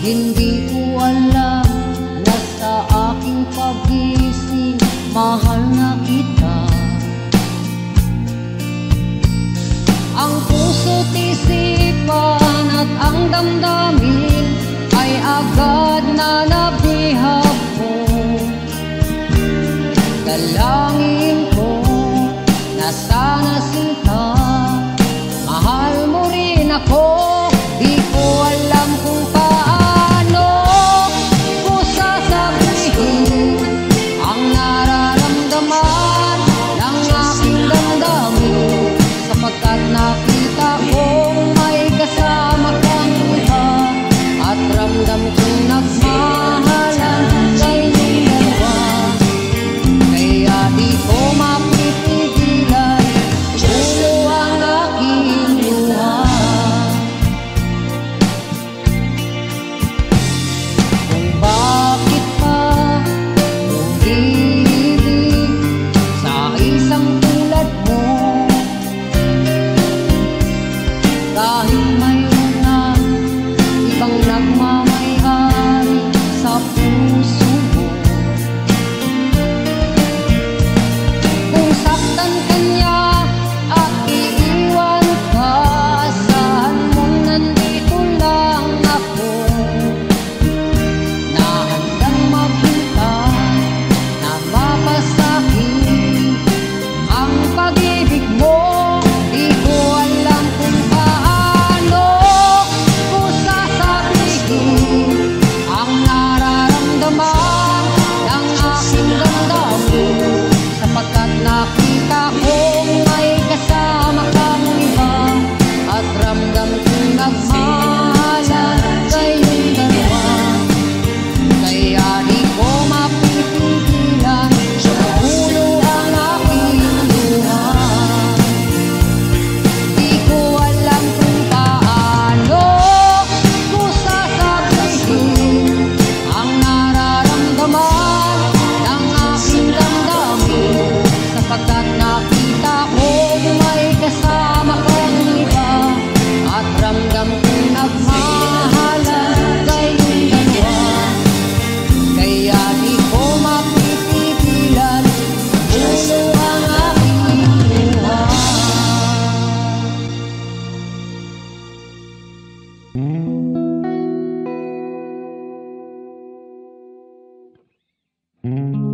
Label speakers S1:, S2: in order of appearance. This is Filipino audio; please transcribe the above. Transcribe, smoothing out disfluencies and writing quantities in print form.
S1: Hindi ko alam na sa aking pag-isip mahal na kita. Ang puso't isipan at ang damdamin ay agad na nabihag mo. Dalangin ko na sana sinta, mahal mo rin ako. Di ko alam kung paano ko sasabihin ang nararamdaman ng aking damdamin, sapagkat nakita kong may kasama kang iba at ramdam kong nagmahalan kayong dalawa. Kaya di ko mapipigilan, ulo ang aking luha. Kung bakit pa umiibig sa isang tulad mo, dahil mayroon na ibang nagmamayari sa puso mo. Kung saktan ka niya at iiwan ka, asahan mong nandito lang ako, na handang maghintay na mapasakin ang pag-ibig mo. Di ko alam kung paano ko sasabihin ang nararamdaman ng aking damdamin, sapagkat nakita kong may kasama kang iba at ramdam kong nagmahalan kayong dalawa. Kaya di ko mapipigilan, ulo ang aking luha. Di ko alam kung paano ko sasabihin ang nararamdaman ng aking damdamin, sapagkat nakita kong may kasama kang iba at ramdam kong nagmahalan kayong dalawa. Kaya di ko mapipigilan, ulo ang aking luha.
S2: Mm-hmm.